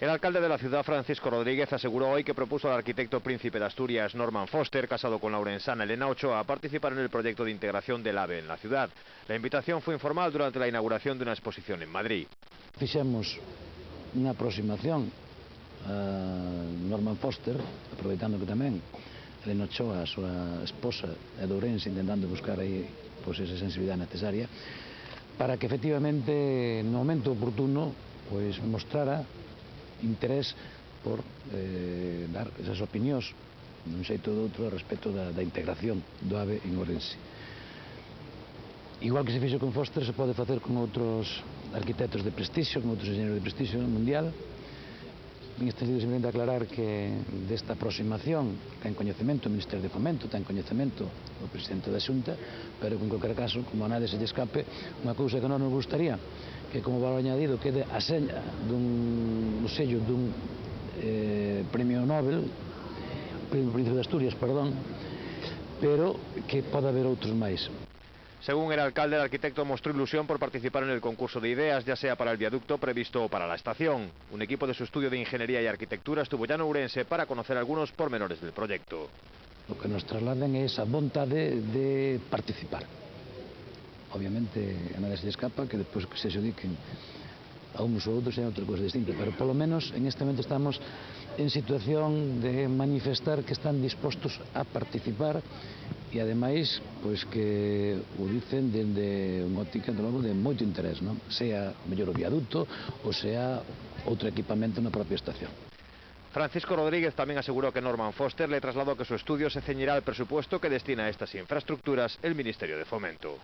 El alcalde de la ciudad, Francisco Rodríguez, aseguró hoy que propuso al arquitecto príncipe de Asturias, Norman Foster, casado con la orensana Elena Ochoa, participar en el proyecto de integración del AVE en la ciudad. La invitación fue informal durante la inauguración de una exposición en Madrid. Fixemos unha aproximación a Norman Foster, aproveitando que tamén Elena Ochoa, a súa esposa, é de Ourense, intentando buscar aí pois, esa sensibilidade necesaria, para que efectivamente no momento oportuno pois, mostrara interés por dar esas opinións dun xeito ou outro respecto da integración do AVE en Ourense. Igual que se fixo con Foster, se pode facer con outros arquitectos de prestixio, con outros enxeñeros de prestixio mundial. En este sentido, simplemente aclarar que desta aproximación ten coñecemento o Ministerio de Fomento, ten coñecemento o Presidente da Xunta, pero que en calquer caso, como a nadie se lle escape, unha cousa que non nos gustaría, que como valor añadido quede a seña dun sello dun premio Nobel, premio Príncipe de Asturias, perdón, pero que pode haber outros máis. Según el alcalde, el arquitecto mostró ilusión por participar en el concurso de ideas, ya sea para el viaducto previsto o para la estación. Un equipo de su estudio de ingeniería y arquitectura estuvo ya en Ourense para conocer algunos pormenores del proyecto. Lo que nos trasladan é esa vontade de participar. Obviamente, a nadie se lle escapa que despois que se dediquen a uns ou outros é outra cosa distinta, pero polo menos en este momento estamos en situación de manifestar que están dispostos a participar e ademais pois que o dicen dende unha óptica de logo de moito interés, non? Sea o mellor o viaducto ou sea outro equipamento na propia estación. Francisco Rodríguez también aseguró que Norman Foster le trasladó que su estudio se ceñirá al presupuesto que destina a estas infraestructuras el Ministerio de Fomento.